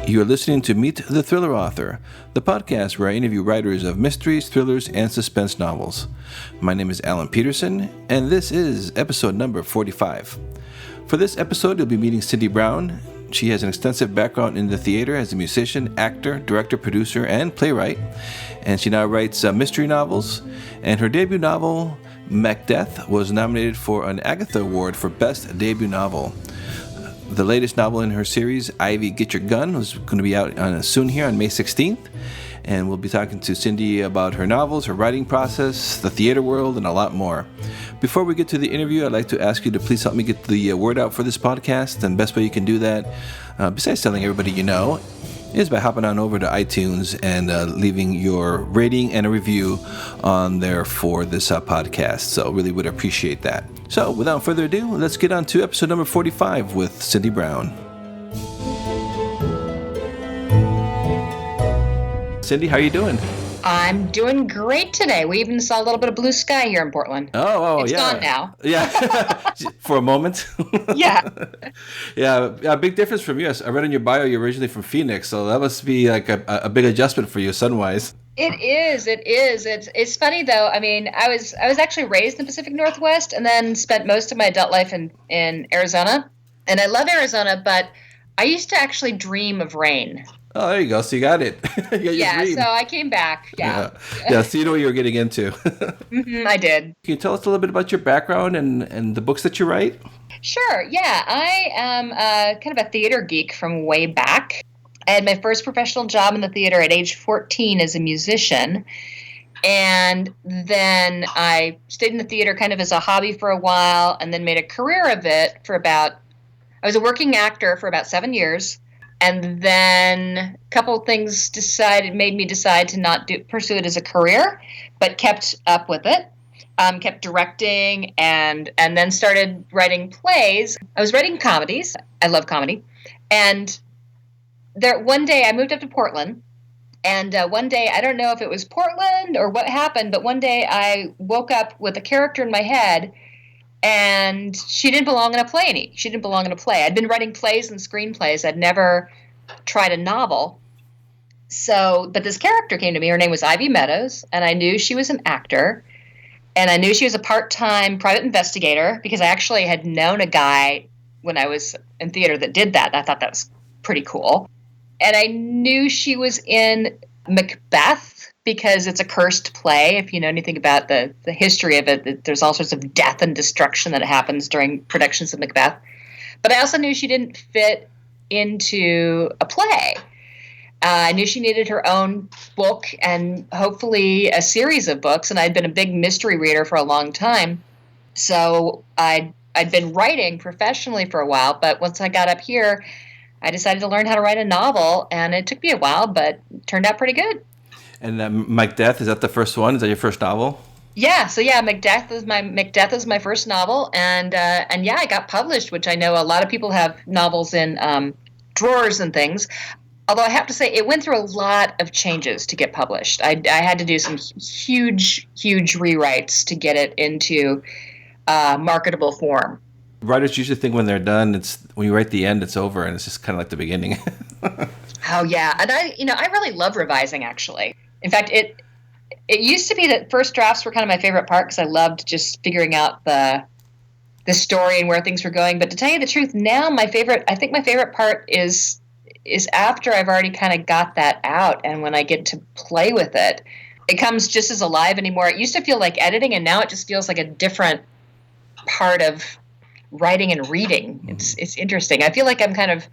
You are listening to Meet the Thriller Author, the podcast where I interview writers of mysteries, thrillers, and suspense novels. My name is Alan Peterson, and this is episode number 45. For this episode, you'll be meeting Cindy Brown. She has an extensive background in the theater as a musician, actor, director, producer, and playwright, and she now writes mystery novels. And her debut novel, Macbeth, was nominated for an Agatha Award for Best Debut Novel. The latest novel in her series, Ivy, Get Your Gun, was going to be out soon here on May 16th. And we'll be talking to Cindy about her novels, her writing process, the theater world, and a lot more. Before we get to the interview, I'd like to ask you to please help me get the word out for this podcast. And the best way you can do that, besides telling everybody you know, is by hopping on over to iTunes and leaving your rating and a review on there for this podcast. So really would appreciate that. So without further ado, let's get on to episode number 45 with Cindy Brown. Cindy, how are you doing? I'm doing great today. We even saw a little bit of blue sky here in Portland. It's yeah. It's gone now. Yeah, for a moment. Yeah. Yeah, a big difference from you. I read in your bio you're originally from Phoenix, so that must be like a big adjustment for you, sun-wise. It is. It's funny though. I mean, I was actually raised in the Pacific Northwest and then spent most of my adult life in Arizona. And I love Arizona, but I used to actually dream of rain. Oh, there you go. So you got it. Yeah, so I came back. Yeah. So you know what you were getting into. I did. Can you tell us a little bit about your background and the books that you write? Sure. Yeah, I am kind of a theater geek from way back. I had my first professional job in the theater at age 14 as a musician. And then I stayed in the theater kind of as a hobby for a while and then made a career of it I was a working actor for about 7 years. And then a couple of things made me decide to not pursue it as a career, but kept up with it, kept directing, and then started writing plays. I was writing comedies. I love comedy. And one day I moved up to Portland, and one day, I don't know if it was Portland or what happened, but one day I woke up with a character in my head, and she didn't belong in a play. I'd been writing plays and screenplays. I'd never tried a novel. But this character came to me. Her name was Ivy Meadows, and I knew she was an actor, and I knew she was a part-time private investigator because I actually had known a guy when I was in theater that did that. I thought that was pretty cool. And I knew she was in Macbeth, because it's a cursed play. If you know anything about the history of it, there's all sorts of death and destruction that happens during productions of Macbeth. But I also knew she didn't fit into a play. I knew she needed her own book and hopefully a series of books, and I'd been a big mystery reader for a long time. So I'd been writing professionally for a while, but once I got up here, I decided to learn how to write a novel, and it took me a while, but it turned out pretty good. And Macbeth, is that the first one? Is that your first novel? Yeah. So Macbeth is my first novel, and I got published, which I know a lot of people have novels in drawers and things. Although I have to say, it went through a lot of changes to get published. I had to do some huge rewrites to get it into marketable form. Writers usually think when they're done, it's when you write the end, it's over, and it's just kind of like the beginning. Oh yeah, and I really love revising actually. In fact, it used to be that first drafts were kind of my favorite part because I loved just figuring out the story and where things were going. But to tell you the truth, now I think my favorite part is after I've already kind of got that out, and when I get to play with it, it comes just as alive anymore. It used to feel like editing, and now it just feels like a different part of writing and reading. It's interesting. I feel like I'm kind of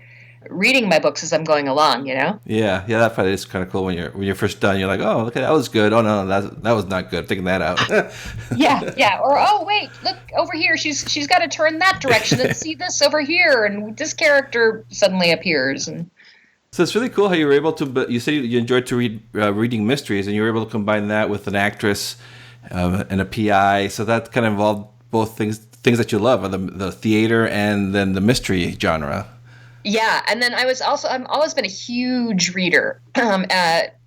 reading my books as I'm going along, you know? Yeah, that part is kind of cool when you're first done. You're like, oh, look, that was good. Oh no, that was not good. Taking that out. yeah. Or oh wait, look over here. She's got to turn that direction and see this over here, and this character suddenly appears. And so it's really cool how you were able to. But you say you enjoyed to read reading mysteries, and you were able to combine that with an actress and a PI. So that kind of involved both things that you love, the theater and then the mystery genre. Yeah, and then I'm always been a huge reader.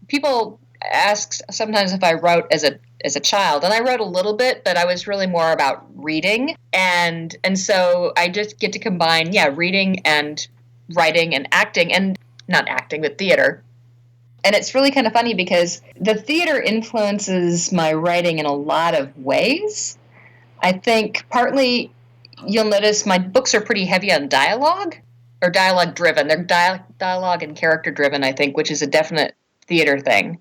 People ask sometimes if I wrote as a child, and I wrote a little bit, but I was really more about reading, and so I just get to combine reading and writing and acting. And not acting, but theater. And it's really kind of funny because the theater influences my writing in a lot of ways. I think partly you'll notice my books are pretty heavy on dialogue or dialogue driven. They're dialogue and character driven, I think, which is a definite theater thing,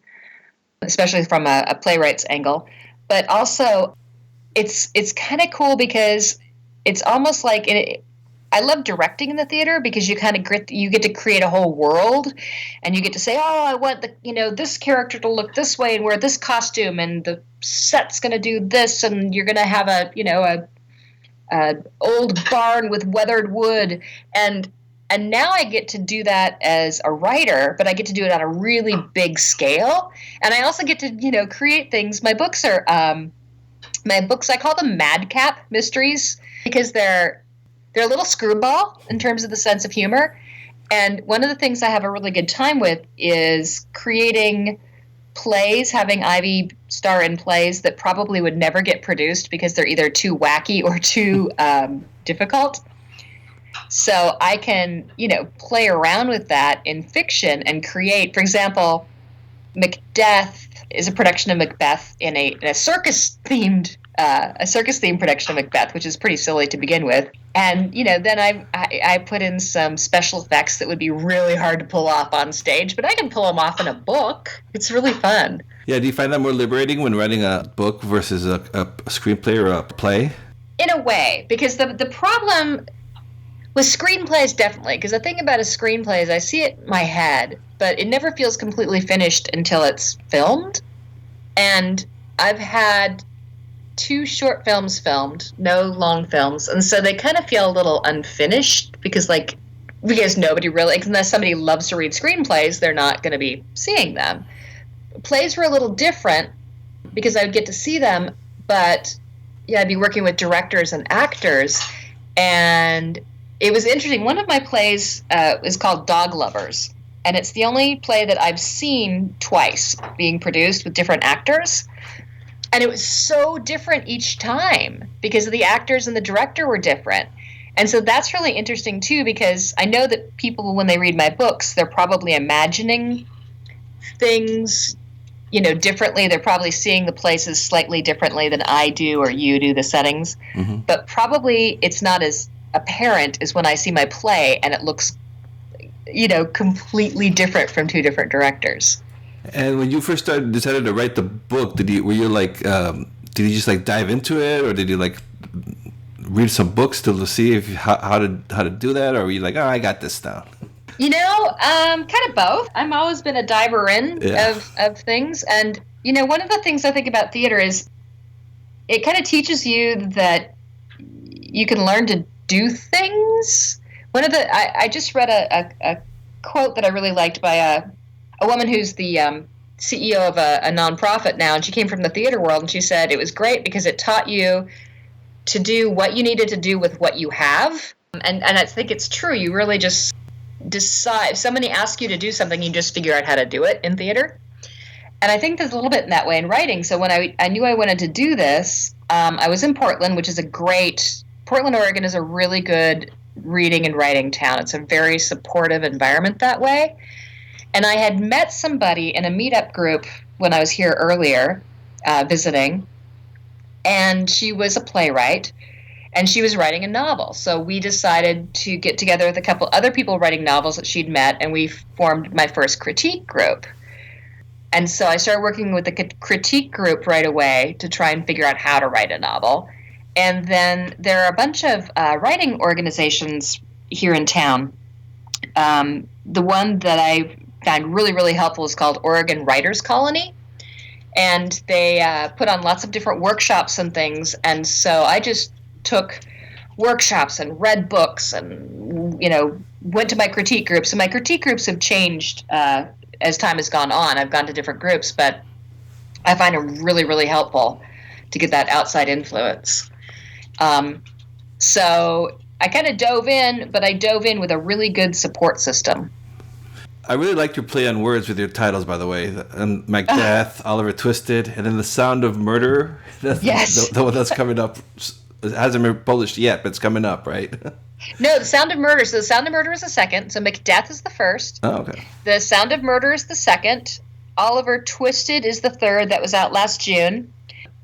especially from a playwright's angle. But also it's kind of cool because it's almost like I love directing in the theater because you get to create a whole world, and you get to say, oh, I want this character to look this way and wear this costume, and the set's going to do this, and you're going to have a old barn with weathered wood, and now I get to do that as a writer, but I get to do it on a really big scale, and I also get to create things. My books I call them madcap mysteries because they're a little screwball in terms of the sense of humor. And one of the things I have a really good time with is creating plays, having Ivy star in plays that probably would never get produced because they're either too wacky or too difficult. So I can, play around with that in fiction and create, for example, Macbeth is a production of Macbeth in a circus-themed production of Macbeth, which is pretty silly to begin with. And, then I put in some special effects that would be really hard to pull off on stage, but I can pull them off in a book. It's really fun. Yeah, do you find that more liberating when writing a book versus a screenplay or a play? In a way, because the problem with screenplays, definitely, because the thing about a screenplay is I see it in my head, but it never feels completely finished until it's filmed. And I've had 2 short films filmed, no long films, and so they kind of feel a little unfinished because nobody really, unless somebody loves to read screenplays, they're not going to be seeing them. Plays were a little different because I would get to see them, but I'd be working with directors and actors, and it was interesting. One of my plays is called Dog Lovers, and it's the only play that I've seen twice being produced with different actors. And it was so different each time because the actors and the director were different. And so that's really interesting, too, because I know that people, when they read my books, they're probably imagining things, differently. They're probably seeing the places slightly differently than I do or you do, the settings. Mm-hmm. But probably it's not as apparent as when I see my play and it looks, completely different from 2 different directors. And when you first decided to write the book, did you just dive into it, or did you read some books to see how to do that, or were you I got this down? Kind of both. I've always been a diver in of things, and one of the things I think about theater is it kind of teaches you that you can learn to do things. I just read a quote that I really liked by a woman who's the CEO of a nonprofit now, and she came from the theater world, and she said it was great because it taught you to do what you needed to do with what you have. And I think it's true. You really just decide. If somebody asks you to do something, you just figure out how to do it in theater. And I think there's a little bit in that way in writing. So when I knew I wanted to do this, I was in Portland, which is Portland, Oregon is a really good reading and writing town. It's a very supportive environment that way. And I had met somebody in a meetup group when I was here earlier, visiting, and she was a playwright, and she was writing a novel. So we decided to get together with a couple other people writing novels that she'd met, and we formed my first critique group. And so I started working with the critique group right away to try and figure out how to write a novel. And then there are a bunch of writing organizations here in town. The one that I found really, really helpful is called Oregon Writers Colony. And they put on lots of different workshops and things. And so I just took workshops and read books and, went to my critique groups. And my critique groups have changed as time has gone on. I've gone to different groups, but I find them really, really helpful to get that outside influence. So I kind of dove in, but I dove in with a really good support system. I really liked your play on words with your titles, by the way. Macbeth, Oliver Twisted, and then The Sound of Murder. That's yes. The one that's coming up. It hasn't been published yet, but it's coming up, right? No, The Sound of Murder. So The Sound of Murder is the second. So Macbeth is the first. Oh, okay. The Sound of Murder is the second. Oliver Twisted is the third. That was out last June.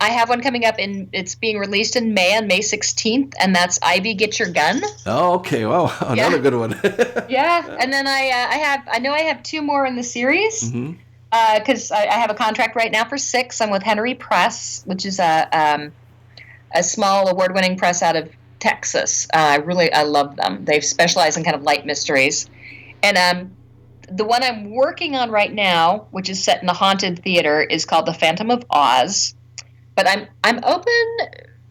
I have one coming up it's being released in May, on May 16th, and that's Ivy Get Your Gun. Oh, okay. Wow, another good one. Yeah, and then I know I have two more in the series. Mm-hmm. Because I have a contract right now for 6. I'm with Henry Press, which is a small award-winning press out of Texas. I love them. They specialize in kind of light mysteries. And the one I'm working on right now, which is set in a haunted theater, is called The Phantom of Oz. But I'm open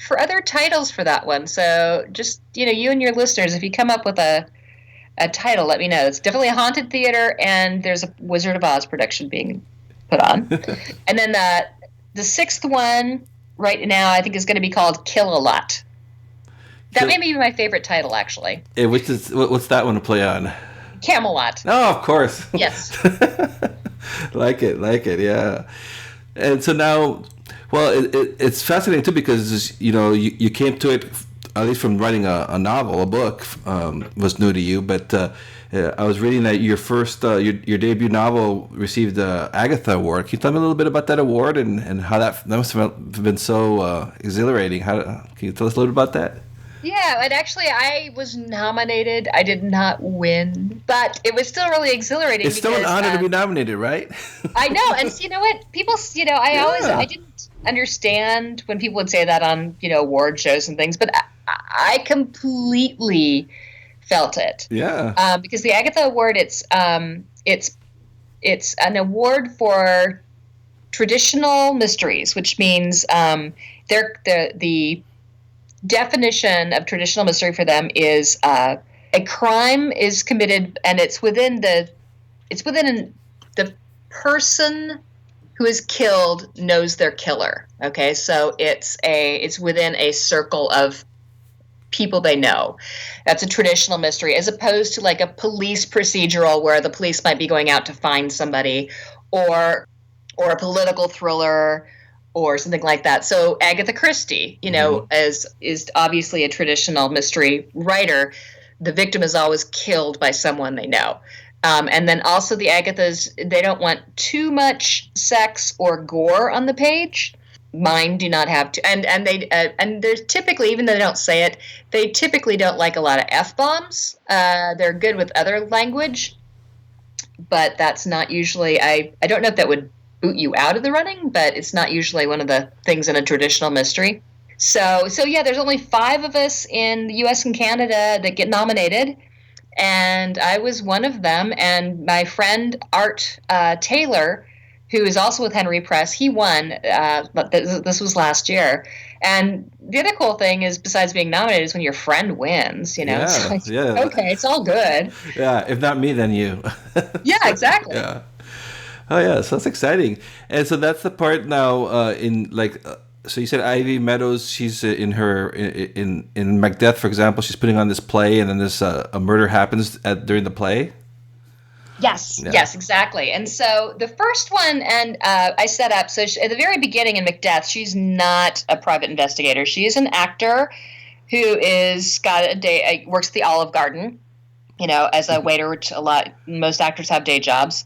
for other titles for that one. So just, you and your listeners, if you come up with a title, let me know. It's definitely a haunted theater, and there's a Wizard of Oz production being put on. And then the 6th one right now, I think, is going to be called Kill a Lot. That may be my favorite title, actually. What's that one to play on? Camelot. Oh, of course. Yes. like it, yeah. And so now, well, it's fascinating too, because you came to it, at least from writing a novel, a book, was new to you. But I was reading that your first, your debut novel received the Agatha Award. Can you tell me a little bit about that award and how that must have been so exhilarating? Can you tell us a little bit about that? Yeah, and actually I was nominated. I did not win, but it was still really exhilarating. It's still an honor to be nominated, right? I know, and you know what? People, I didn't understand when people would say that on, award shows and things, but I completely felt it. Yeah. Because the Agatha Award, it's an award for traditional mysteries, which means the definition of traditional mystery for them is a crime is committed, and it's within the person who is killed knows their killer. Okay, so it's within a circle of people they know. That's a traditional mystery, as opposed to like a police procedural where the police might be going out to find somebody, or a political thriller or something like that. So Agatha Christie, is obviously a traditional mystery writer. The victim is always killed by someone they know. And then also the Agathas, they don't want too much sex or gore on the page. Mine do not have to, and they and there's typically, even though they don't say it, they typically don't like a lot of F-bombs. They're good with other language, but that's not usually. I don't know if that would boot you out of the running, but it's not usually one of the things in a traditional mystery. So yeah, there's only 5 of us in the U.S. and Canada that get nominated, and I was one of them. And my friend Art Taylor, who is also with Henry Press, he won. This was last year. And the other cool thing is, besides being nominated, is when your friend wins. Yeah, it's like, yeah. Okay, it's all good. Yeah, if not me, then you. Yeah, exactly. Yeah. Oh yeah, so that's exciting. And so that's the part now in like. So you said Ivy Meadows. She's in Macbeth, for example. She's putting on this play, and then this a murder happens during the play. Yes, Yeah. Yes, exactly. And so the first one, and I set up, so at the very beginning in Macbeth, she's not a private investigator. She is an actor who works at the Olive Garden, as a waiter, which most actors have day jobs.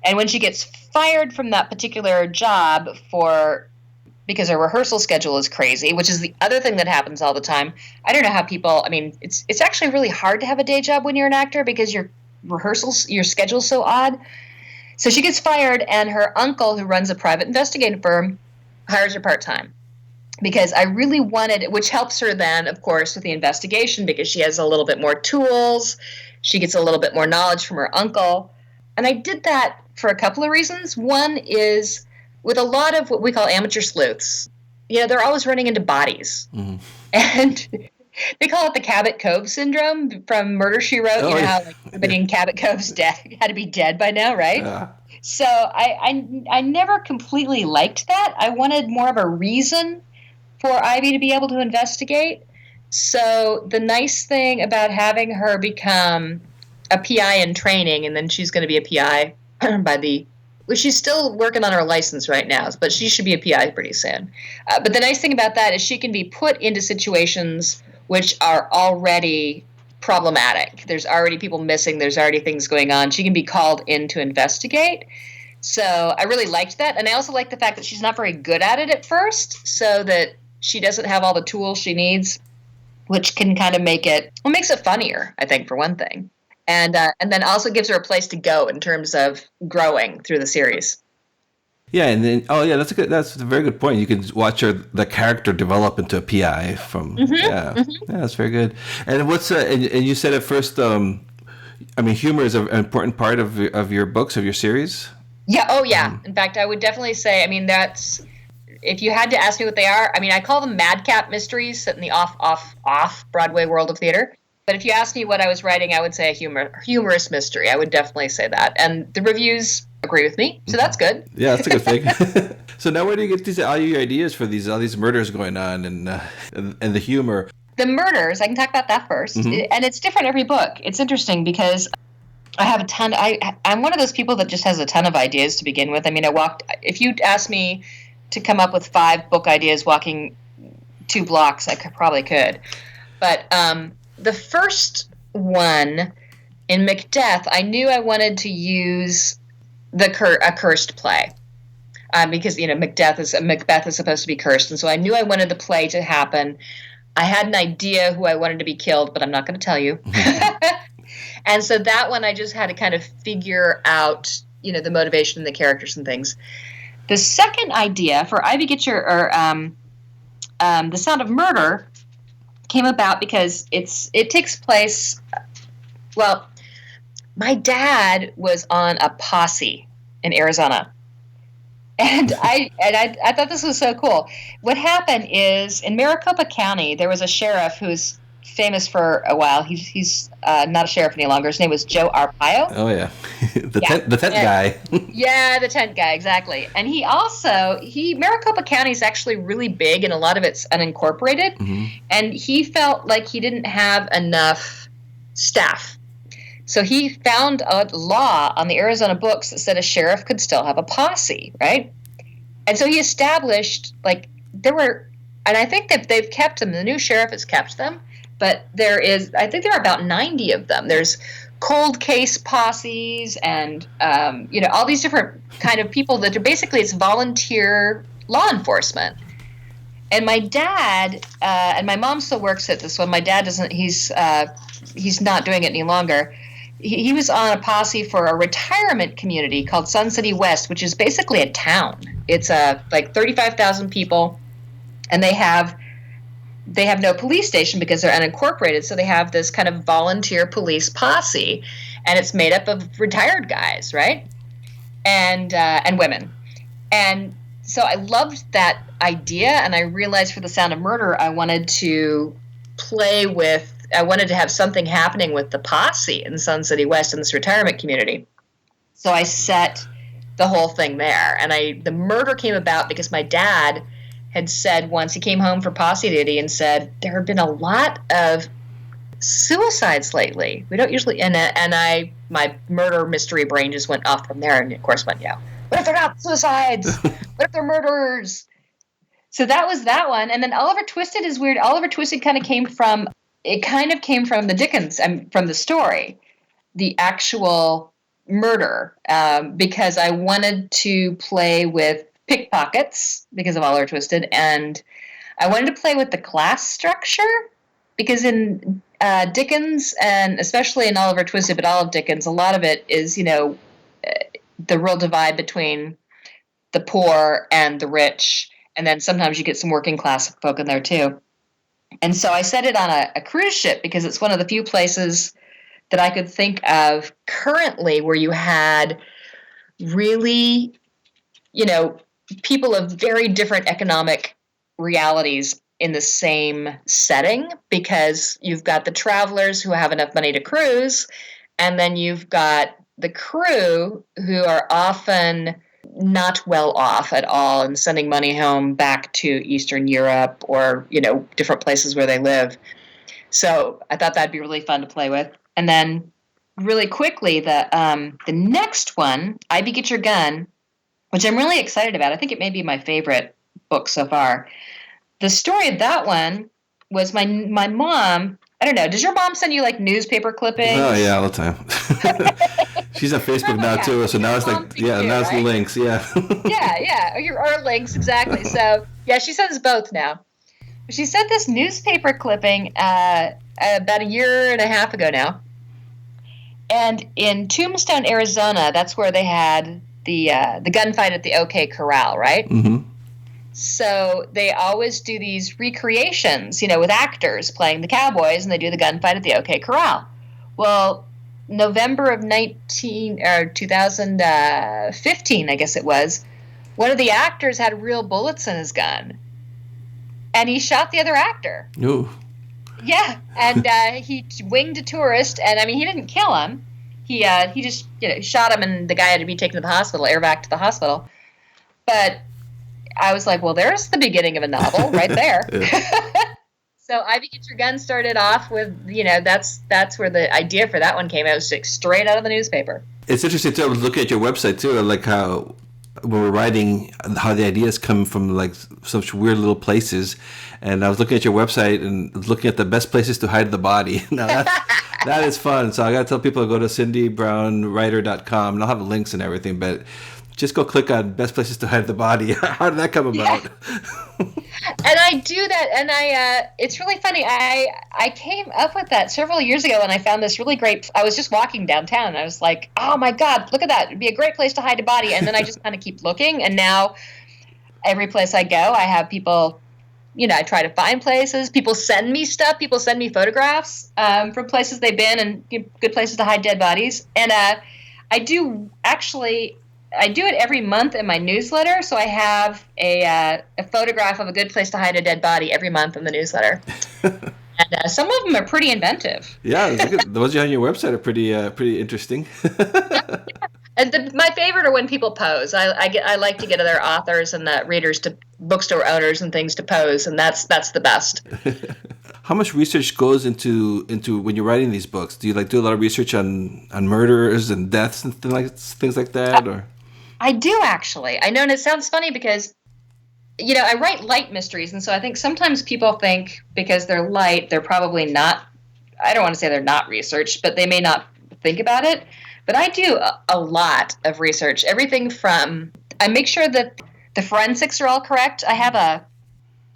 And when she gets fired from that particular job because her rehearsal schedule is crazy, which is the other thing that happens all the time. I don't know how people, it's actually really hard to have a day job when you're an actor, because your schedule's so odd. So she gets fired, and her uncle, who runs a private investigating firm, hires her part-time, because I really wanted, which helps her then, of course, with the investigation, because she has a little bit more tools. She gets a little bit more knowledge from her uncle. And I did that for a couple of reasons. One is, with a lot of what we call amateur sleuths, they're always running into bodies. Mm-hmm. And they call it the Cabot Cove syndrome from Murder, She Wrote. Oh, how everybody in Cabot Cove's had to be dead by now, right? Yeah. So I never completely liked that. I wanted more of a reason for Ivy to be able to investigate. So the nice thing about having her become a PI in training, and then she's going to be a PI she's still working on her license right now, but she should be a PI pretty soon. But the nice thing about that is she can be put into situations which are already problematic. There's already people missing. There's already things going on. She can be called in to investigate. So I really liked that. And I also like the fact that she's not very good at it at first, so that she doesn't have all the tools she needs, which can kind of makes it funnier, I think, for one thing. And then also gives her a place to go in terms of growing through the series. Yeah, and then that's a very good point. You can watch the character develop into a PI from that's very good. And what's and you said at first, humor is an important part of your books, of your series. Yeah. Oh yeah. In fact, I would definitely say. That's if you had to ask me what they are. I call them madcap mysteries set in the off Broadway world of theater. But if you asked me what I was writing, I would say a humorous mystery. I would definitely say that. And the reviews agree with me, so that's good. Yeah, that's a good thing. So now where do you get all your ideas for all these murders going on and the humor? The murders, I can talk about that first. And it's different every book. It's interesting because I have a ton. I'm one of those people that just has a ton of ideas to begin with. If you asked me to come up with 5 book ideas walking 2 blocks, I probably could. But the first one in Macbeth, I knew I wanted to use a cursed play because Macbeth is supposed to be cursed, and so I knew I wanted the play to happen. I had an idea who I wanted to be killed, but I'm not going to tell you. And so that one I just had to kind of figure out, the motivation and the characters and things. The second idea for Ivy Gitcher, or The Sound of Murder, came about because it takes place. Well, my dad was on a posse in Arizona, and I thought this was so cool. What happened is in Maricopa County there was a sheriff who's famous for a while. He's not a sheriff any longer. His name was Joe Arpaio. Oh yeah, the tent guy. Yeah, the tent guy, exactly. And Maricopa County is actually really big, and a lot of it's unincorporated. And he felt like he didn't have enough staff. So he found a law on the Arizona books that said a sheriff could still have a posse, right? And so he established, and I think that they've kept them. The new sheriff has kept them. But I think there are about 90 of them. There's cold case posses and, all these different kind of people that are basically, it's volunteer law enforcement. And my dad, and my mom still works at this one. My dad doesn't, he's not doing it any longer. He was on a posse for a retirement community called Sun City West, which is basically a town. It's 35,000 people, and they have no police station because they're unincorporated, so they have this kind of volunteer police posse, and it's made up of retired guys, right? And women. And so I loved that idea, and I realized for The Sound of Murder, I wanted to have something happening with the posse in Sun City West in this retirement community. So I set the whole thing there, and the murder came about because my dad had said once, he came home for posse duty and said, there have been a lot of suicides lately. We don't usually, my murder mystery brain just went off from there, and of course went, yeah, what if they're not suicides? What if they're murderers? So that was that one. And then Oliver Twisted is weird. Oliver Twisted kind of came from the Dickens, from the story, the actual murder, because I wanted to play with pickpockets because of Oliver Twisted, and I wanted to play with the class structure because in Dickens, and especially in Oliver Twisted, but all of Dickens, a lot of it is, the real divide between the poor and the rich, and then sometimes you get some working class folk in there too. And so I set it on a cruise ship because it's one of the few places that I could think of currently where you had really, people of very different economic realities in the same setting, because you've got the travelers who have enough money to cruise, and then you've got the crew who are often not well off at all and sending money home back to Eastern Europe or, different places where they live. So I thought that'd be really fun to play with. And then really quickly, the next one, Ivy Get Your Gun, which I'm really excited about. I think it may be my favorite book so far. The story of that one was my mom I don't know. Does your mom send you like newspaper clippings? Oh yeah, all the time. She's on Facebook now too, so now it's like now it's right? links, yeah. Yeah, or links exactly. So yeah, she sends both now. She sent this newspaper clipping about a year and a half ago now, and in Tombstone, Arizona, that's where they had the gunfight at the OK Corral, right? Mm-hmm. So they always do these recreations, with actors playing the cowboys, and they do the gunfight at the OK Corral. Well, November of 2015, I guess it was, one of the actors had real bullets in his gun, and he shot the other actor. Ooh. Yeah, and he winged a tourist, and I mean, he didn't kill him. He just shot him, and the guy had to be taken to the hospital, airback to the hospital. But I was like, well, there's the beginning of a novel right there. So Ivy Get Your Gun started off with, that's where the idea for that one came out. It was straight out of the newspaper. It's interesting too. I was looking at your website too, like how when we're writing, how the ideas come from like such weird little places. And I was looking at your website and looking at the best places to hide the body. Now that is fun. So I got to tell people to go to cindybrownwriter.com, and I'll have links and everything, but just go click on best places to hide the body. How did that come about? Yeah. And I do that, and it's really funny. I came up with that several years ago, and I found this really great. I was just walking downtown, and I was like, oh my God, look at that. It'd be a great place to hide a body. And then I just kind of keep looking, and now every place I go, I have people, I try to find places. People send me stuff. People send me photographs from places they've been and good places to hide dead bodies. And I do it every month in my newsletter, so I have a photograph of a good place to hide a dead body every month in the newsletter. And some of them are pretty inventive. Yeah, the ones you have on your website are pretty interesting. Yeah. And my favorite are when people pose. I like to get other authors and readers, to bookstore owners and things, to pose, and that's the best. How much research goes into when you're writing these books? Do you do a lot of research on murders and deaths and things like that, or? I do, actually. I know, and it sounds funny because, I write light mysteries, and so I think sometimes people think because they're light, they're probably not, I don't want to say they're not researched, but they may not think about it. But I do a lot of research. Everything from, I make sure that the forensics are all correct. I have a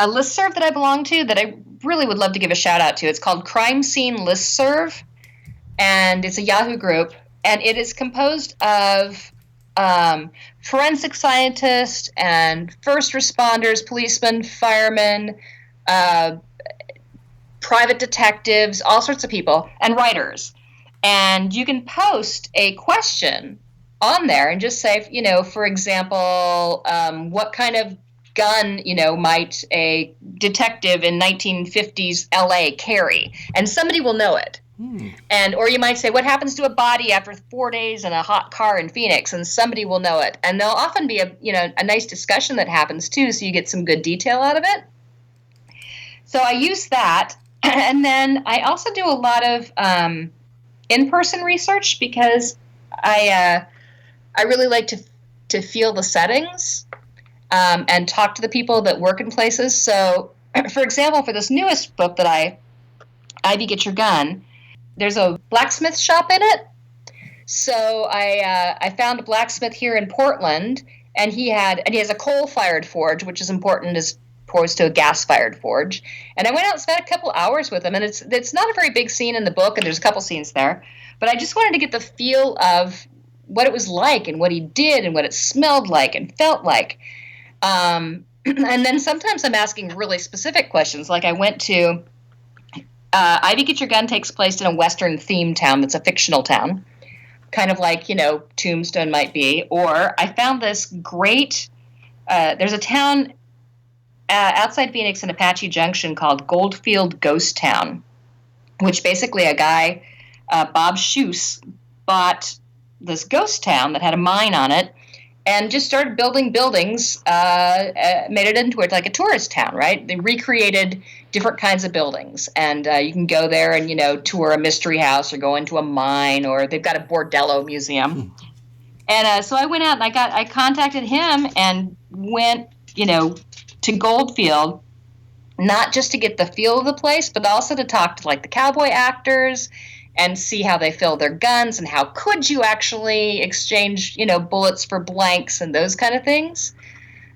listserv that I belong to that I really would love to give a shout out to. It's called Crime Scene Listserv, and it's a Yahoo group, and it is composed of forensic scientists and first responders, policemen, firemen, private detectives, all sorts of people, and writers. And you can post a question on there and just say, for example, what kind of gun, might a detective in 1950s LA carry? And somebody will know it. Or you might say, what happens to a body after 4 days in a hot car in Phoenix? And somebody will know it. And there'll often be a nice discussion that happens too, so you get some good detail out of it. So I use that. And then I also do a lot of in-person research, because I really like to feel the settings and talk to the people that work in places. So, for example, for this newest book that Ivy Get Your Gun, there's a blacksmith shop in it. So I found a blacksmith here in Portland, and he has a coal-fired forge, which is important as opposed to a gas-fired forge. And I went out and spent a couple hours with him, and it's not a very big scene in the book, and there's a couple scenes there, but I just wanted to get the feel of what it was like and what he did and what it smelled like and felt like. And then sometimes I'm asking really specific questions. Like I went to Ivy Get Your Gun takes place in a Western themed town that's a fictional town, kind of like, Tombstone might be. Or I found this great, there's a town outside Phoenix in Apache Junction called Goldfield Ghost Town, which basically a guy, Bob Schuss, bought this ghost town that had a mine on it and just started building buildings, made it into like a tourist town, right? They recreated different kinds of buildings, and you can go there and, tour a mystery house or go into a mine, or they've got a bordello museum. And so I went out and I contacted him and went, to Goldfield, not just to get the feel of the place, but also to talk to like the cowboy actors and see how they fill their guns and how could you actually exchange, bullets for blanks and those kind of things.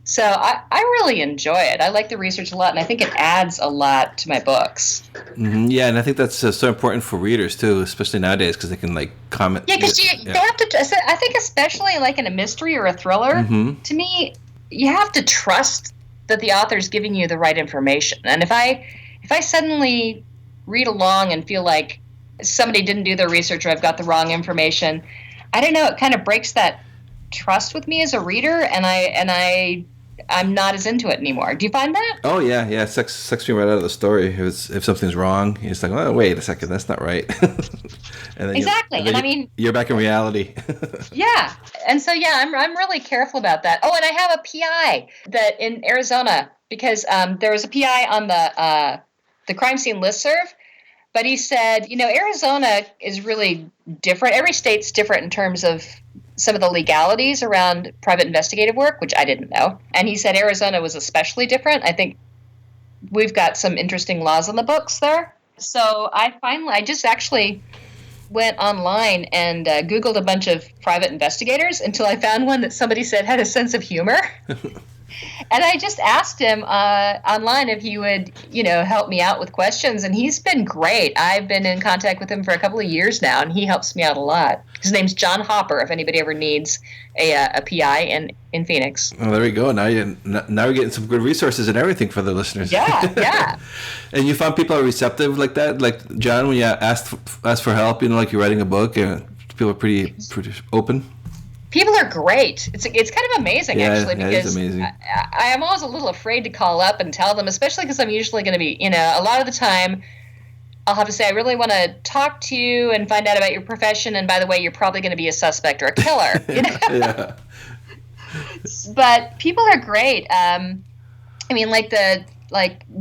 So I really enjoy it. I like the research a lot, and I think it adds a lot to my books. Mm-hmm. Yeah, and I think that's so important for readers too, especially nowadays, because they can like comment. Yeah, because they have to. I think especially like in a mystery or a thriller, Mm-hmm. to me, you have to trust that the author's giving you the right information. And if I suddenly read along and feel like somebody didn't do their research or I've got the wrong information, I don't know. It kind of breaks that trust with me as a reader, and I'm not as into it anymore. Do you find that? Oh yeah, it sucks me right out of the story. If something's wrong, it's like, oh wait a second, that's not right. And then Exactly, and I mean, you're back in reality. yeah, and so I'm really careful about that. Oh, and I have a PI that in Arizona because there was a PI on the crime scene listserv, but he said, Arizona is really different. Every state's different in terms of some of the legalities around private investigative work, which I didn't know. And he said Arizona was especially different. I think we've got some interesting laws on the books there. So I just actually went online and Googled a bunch of private investigators until I found one that somebody said had a sense of humor. And I just asked him online if he would, help me out with questions. And he's been great. I've been in contact with him for a couple of years now, and he helps me out a lot. His name's John Hopper, if anybody ever needs a PI in Phoenix. Oh, there we go. Now we're getting some good resources and everything for the listeners. Yeah. And you found people are receptive like that? Like, John, when you asked for help, like you're writing a book, and people are pretty open? People are great. It's kind of amazing, actually, because amazing. I am always a little afraid to call up and tell them, especially because I'm usually going to be, a lot of the time I'll have to say, I really want to talk to you and find out about your profession. And by the way, you're probably going to be a suspect or a killer. Yeah. But people are great.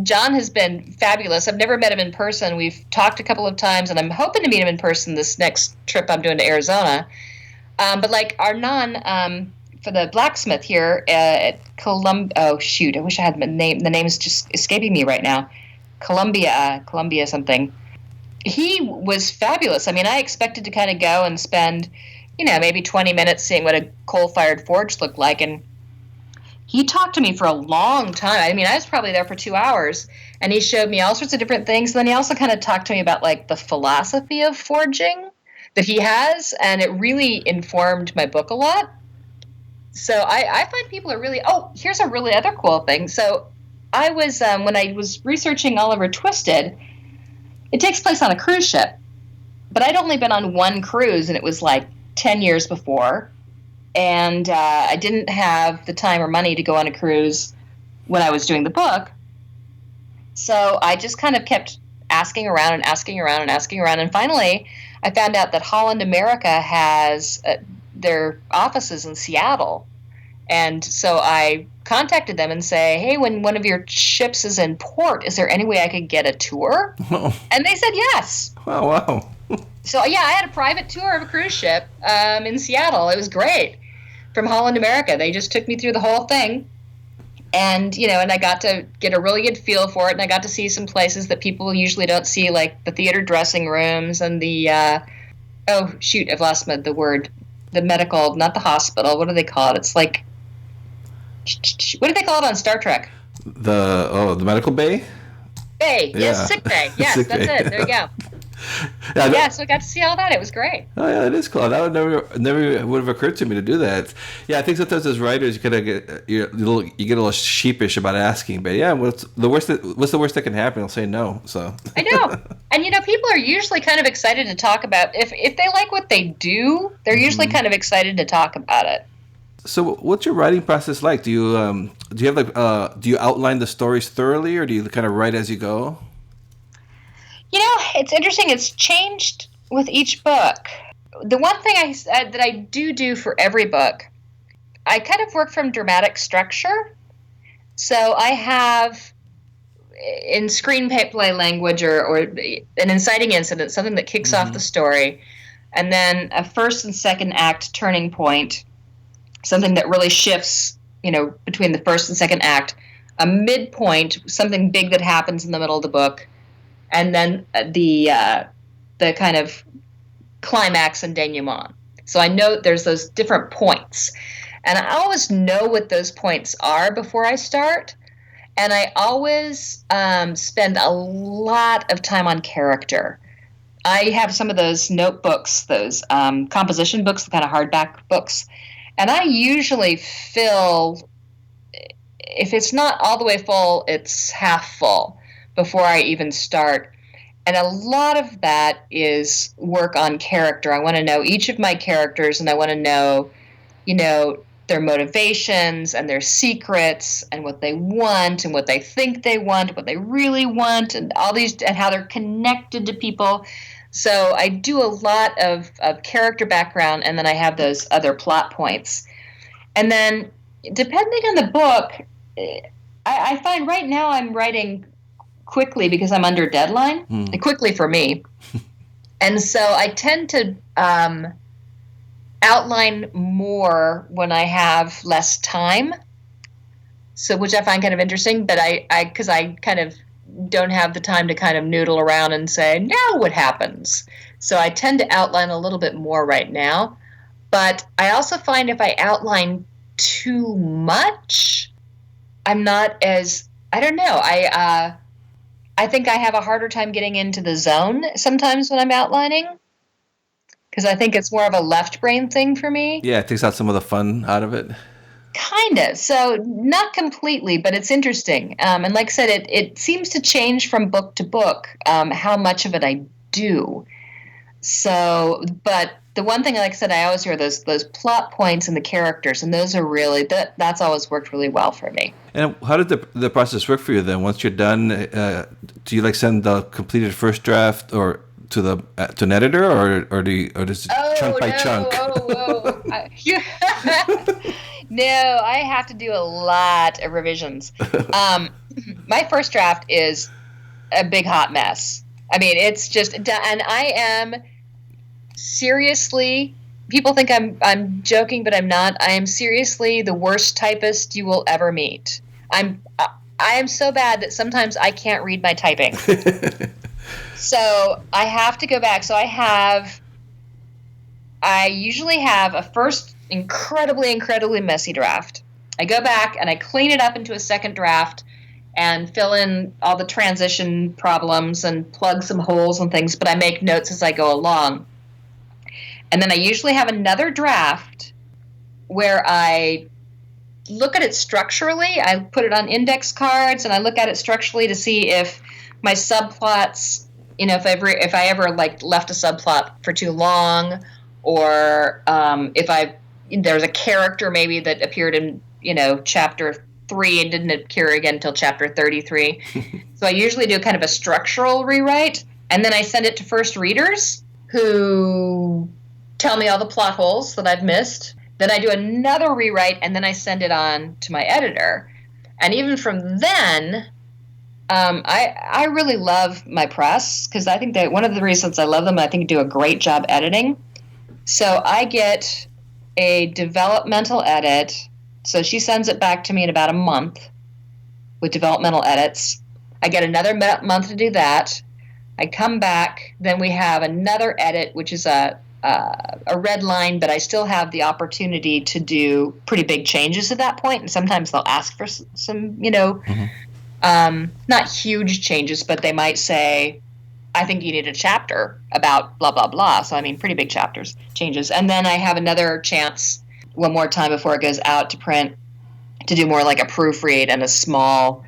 John has been fabulous. I've never met him in person. We've talked a couple of times, and I'm hoping to meet him in person this next trip I'm doing to Arizona. But like Arnon, for the blacksmith here at I wish I had the name. The name is just escaping me right now. Columbia something. He was fabulous. I mean, I expected to kind of go and spend, maybe 20 minutes seeing what a coal-fired forge looked like, and he talked to me for a long time. I mean, I was probably there for 2 hours, and he showed me all sorts of different things. And then he also kind of talked to me about like the philosophy of forging that he has, and it really informed my book a lot. So I find people are really, here's a really other cool thing. So I was, when I was researching Oliver Twisted, it takes place on a cruise ship, but I'd only been on one cruise, and it was like 10 years before, and I didn't have the time or money to go on a cruise when I was doing the book. So I just kind of kept asking around, and finally I found out that Holland America has their offices in Seattle. And so I contacted them and say, hey, when one of your ships is in port, is there any way I could get a tour? Oh. And they said yes. Oh, wow. So, yeah, I had a private tour of a cruise ship in Seattle. It was great. From Holland America. They just took me through the whole thing. And, and I got to get a really good feel for it, and I got to see some places that people usually don't see, like the theater dressing rooms and the, I've lost the word, the medical, not the hospital, what do they call it? It's like, what do they call it on Star Trek? The medical bay? Bay, yeah. Yes, sick bay. Yes, sick that's bay. It. There you go. So I got to see all that. It was great. Oh yeah, it is cool. That would never would have occurred to me to do that. Yeah, I think sometimes as writers you kind of get a little sheepish about asking, but yeah, what's the worst that can happen? I'll say no. So I know, and people are usually kind of excited to talk about if they like what they do, they're usually kind of excited to talk about it. So what's your writing process like? Do you have do you outline the stories thoroughly, or do you kind of write as you go? It's interesting. It's changed with each book. The one thing that I do for every book, I kind of work from dramatic structure. So I have, in screenplay language or an inciting incident, something that kicks off the story, and then a first and second act turning point, something that really shifts, between the first and second act a midpoint, something big that happens in the middle of the book, and then the kind of climax and denouement. So I know there's those different points, and I always know what those points are before I start. And I always spend a lot of time on character. I have some of those notebooks, those composition books, the kind of hardback books, and I usually fill, if it's not all the way full, it's half full before I even start. And a lot of that is work on character. I want to know each of my characters, and I want to know, their motivations and their secrets and what they want and what they think they want, what they really want, and all these, and how they're connected to people. So I do a lot of character background, and then I have those other plot points. And then depending on the book, I find right now I'm writing quickly because I'm under deadline, quickly for me. And so I tend to outline more when I have less time. So, which I find kind of interesting, but because I kind of don't have the time to kind of noodle around and say, now what happens? So I tend to outline a little bit more right now. But I also find if I outline too much, I'm not as, I don't know, I think I have a harder time getting into the zone sometimes when I'm outlining, because I think it's more of a left brain thing for me. Yeah, it takes out some of the fun out of it. Kind of. So not completely, but it's interesting. And like I said, it seems to change from book to book how much of it I do. So, but the one thing, like I said, I always hear those plot points and the characters, and those are really, that's always worked really well for me. And how did the process work for you then? Once you're done, do you send the completed first draft or to an editor, or does it chunk by chunk? No, I have to do a lot of revisions. My first draft is a big hot mess. I mean, it's just, and I am seriously, people think I'm joking, but I'm not. I am seriously the worst typist you will ever meet. I am so bad that sometimes I can't read my typing. So I have to go back. So I usually have a first incredibly, incredibly messy draft. I go back and I clean it up into a second draft and fill in all the transition problems and plug some holes and things, but I make notes as I go along. And then I usually have another draft where I look at it structurally. I put it on index cards and I look at it structurally to see if my subplots, if I ever left a subplot for too long, or if there's a character maybe that appeared in, chapter 3 and didn't appear again until chapter 33. So I usually do kind of a structural rewrite, and then I send it to first readers who tell me all the plot holes that I've missed. Then I do another rewrite, and then I send it on to my editor. And even from then, I really love my press, because I think that one of the reasons I love them, I think do a great job editing. So I get a developmental edit. So she sends it back to me in about a month with developmental edits. I get another month to do that. I come back, then we have another edit, which is a red line, but I still have the opportunity to do pretty big changes at that point. And sometimes they'll ask for some, not huge changes, but they might say, I think you need a chapter about blah, blah, blah. So, pretty big changes. And then I have another chance one more time before it goes out to print to do more like a proofread and a small,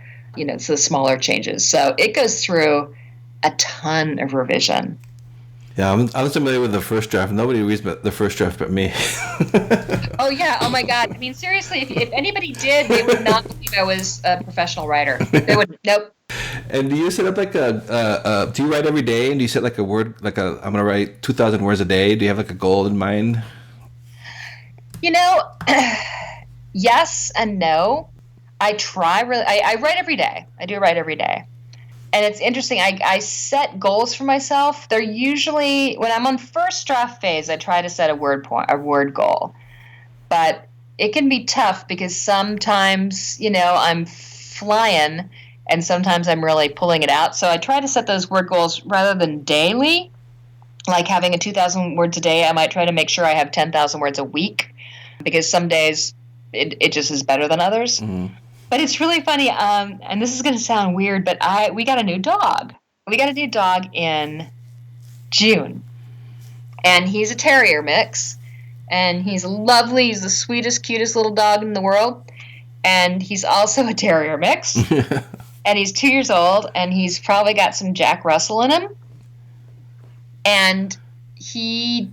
so smaller changes. So it goes through a ton of revision. Yeah, I'm familiar with the first draft. Nobody reads the first draft but me. Oh, yeah. Oh, my God. seriously, if anybody did, they would not believe I was a professional writer. They would, nope. And do you set up do you write every day? And do you set a word, I'm going to write 2,000 words a day? Do you have a goal in mind? Yes and no. I try really. I write every day. I do write every day. And it's interesting. I set goals for myself. They're usually, when I'm on first draft phase, I try to set a word goal. But it can be tough because sometimes, I'm flying, and sometimes I'm really pulling it out. So I try to set those word goals rather than daily, like having a 2,000 words a day. I might try to make sure I have 10,000 words a week, because some days it just is better than others. Mm-hmm. But it's really funny, and this is going to sound weird, but we got a new dog. We got a new dog in June, and he's a terrier mix, and he's lovely. He's the sweetest, cutest little dog in the world, and he's also a terrier mix, and he's 2 years old, and he's probably got some Jack Russell in him, and he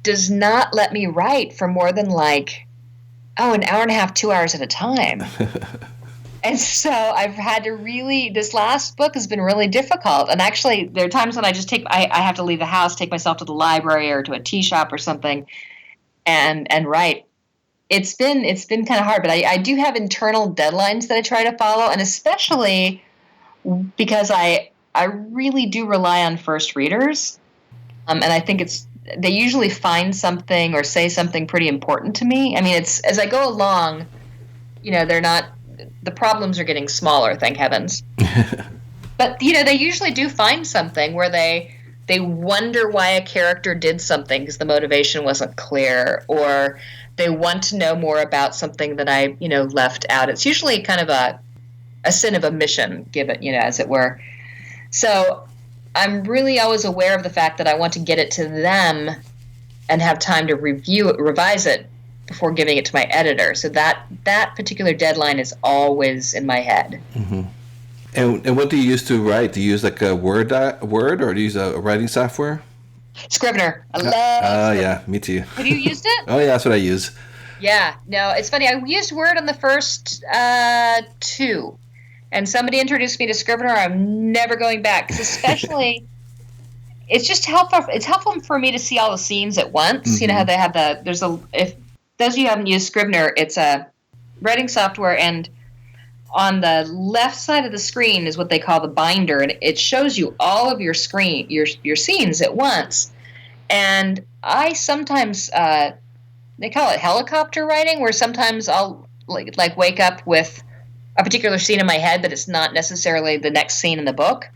does not let me write for more than an hour and a half, 2 hours at a time. And so I've had to this last book has been really difficult. And actually, there are times when I have to leave the house, take myself to the library or to a tea shop or something and write. It's been kind of hard, but I do have internal deadlines that I try to follow. And especially because I really do rely on first readers. And I think they usually find something or say something pretty important to me. I mean, it's as I go along, the problems are getting smaller, thank heavens. But, they usually do find something where they wonder why a character did something because the motivation wasn't clear, or they want to know more about something that I, left out. It's usually kind of a sin of omission, as it were. So I'm really always aware of the fact that I want to get it to them and have time to revise it before giving it to my editor. So that particular deadline is always in my head. Mm-hmm. And what do you use to write? Do you use like a Word, or do you use a writing software? Scrivener. I love Scrivener. Yeah, me too. Have you used it? Oh, yeah, that's what I use. Yeah. No, it's funny. I used Word on the first two. And somebody introduced me to Scrivener. I'm never going back, because especially it's just helpful. It's helpful for me to see all the scenes at once. Mm-hmm. You know how they have if those of you who haven't used Scrivener, it's a writing software, and on the left side of the screen is what they call the binder, and it shows you all of your scenes at once. And I sometimes they call it helicopter writing, where sometimes I'll like wake up with a particular scene in my head, but it's not necessarily the next scene in the book.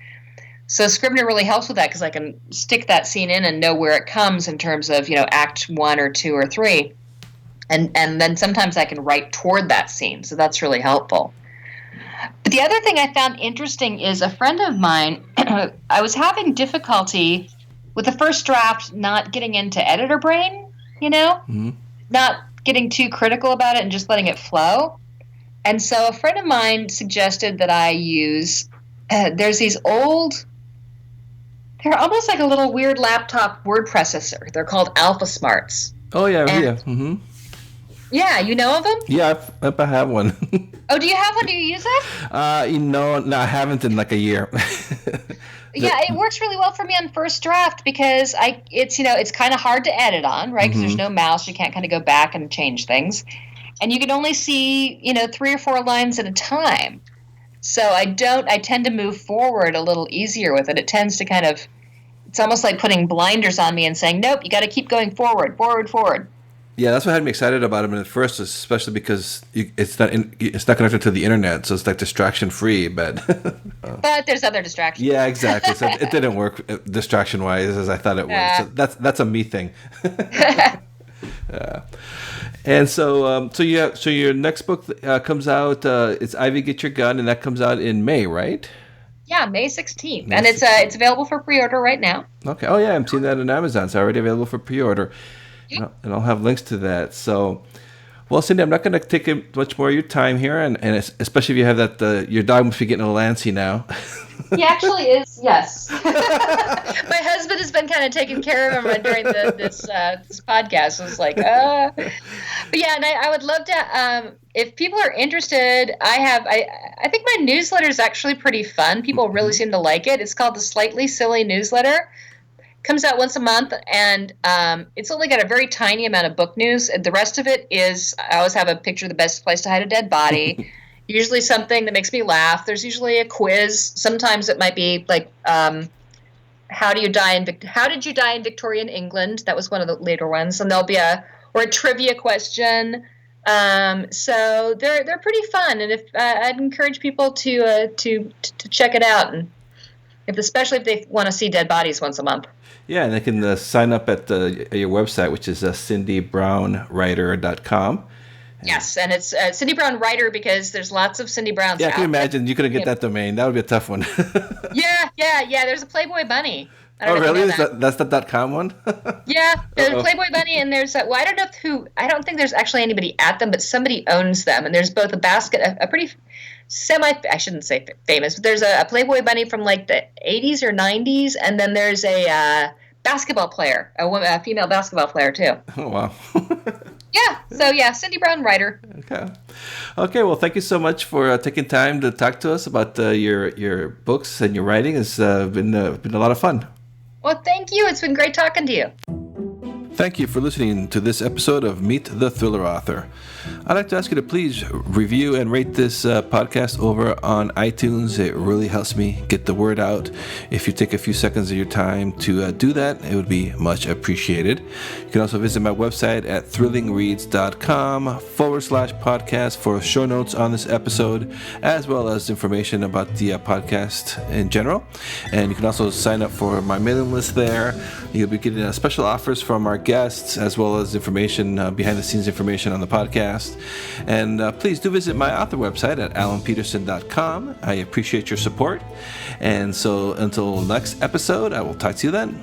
So Scrivener really helps with that, because I can stick that scene in and know where it comes in terms of, act 1 or 2 or 3. And then sometimes I can write toward that scene. So that's really helpful. But the other thing I found interesting is a friend of mine, I was having difficulty with the first draft not getting into editor brain, mm-hmm. not getting too critical about it and just letting it flow. And so a friend of mine suggested that I use, there's these they're almost like a little weird laptop word processor. They're called Alpha Smarts. Oh, yeah, yeah. Mm-hmm. Yeah, you know of them? Yeah, I have one. Oh, do you have one? Do you use it? No, I haven't in like a year. Yeah, it works really well for me on first draft, because it's kind of hard to edit on, right? Because there's no mouse. You can't kind of go back and change things. And you can only see, 3 or 4 lines at a time. So I tend to move forward a little easier with it. It tends to it's almost like putting blinders on me and saying, nope, you got to keep going forward. Yeah, that's what had me excited about them at first, especially because it's not connected to the internet, so it's like distraction free. But but there's other distractions. Yeah, exactly. So it didn't work distraction wise as I thought it would. So that's a me thing. Yeah. And so your next book comes out. It's Ivy Get Your Gun, and that comes out in May, right? Yeah, May 16th, and it's available for pre-order right now. Okay. Oh yeah, I'm seeing that on Amazon. It's already available for pre-order. Yep. And I'll have links to that. So, well, Cindy, I'm not going to take much more of your time here, and especially if you have that your dog must be getting a little antsy now. He actually is, yes. My husband has been kind of taking care of him during this podcast. So it's like, But yeah, and I would love to, if people are interested, I think my newsletter is actually pretty fun. People really seem to like it. It's called the Slightly Silly Newsletter. Comes out once a month, and it's only got a very tiny amount of book news. And the rest of it is, I always have a picture of the best place to hide a dead body. Usually something that makes me laugh. There's usually a quiz. Sometimes it might be like, how did you die in Victorian England? That was one of the later ones. And there'll be a trivia question. So they're pretty fun, and if I'd encourage people to check it out, and especially if they want to see dead bodies once a month. Yeah, and they can sign up at your website, which is cindybrownwriter.com. Yes, and it's Cindy Brown Writer because there's lots of Cindy Browns. Yeah, I can imagine you couldn't get that domain. That would be a tough one. Yeah. There's a Playboy Bunny. Oh, really? That's the .com one? Yeah, there's a Playboy Bunny, and there's I don't know I don't think there's actually anybody at them, but somebody owns them, and there's both a pretty I shouldn't say famous, but there's a Playboy Bunny from like the 80s or 90s, and then there's a basketball player, a female basketball player too. Oh, wow. Yeah, so yeah, Cindy Brown Writer. Okay. Well, thank you so much for taking time to talk to us about your books and your writing. It's been a lot of fun. Well, thank you. It's been great talking to you. Thank you for listening to this episode of Meet the Thriller Author. I'd like to ask you to please review and rate this podcast over on iTunes. It really helps me get the word out. If you take a few seconds of your time to do that, it would be much appreciated. You can also visit my website at thrillingreads.com/podcast for show notes on this episode, as well as information about the podcast in general. And you can also sign up for my mailing list there. You'll be getting special offers from our guests, as well as information, behind the scenes information on the podcast. And please do visit my author website at alanpeterson.com. I appreciate your support. And so until next episode, I will talk to you then.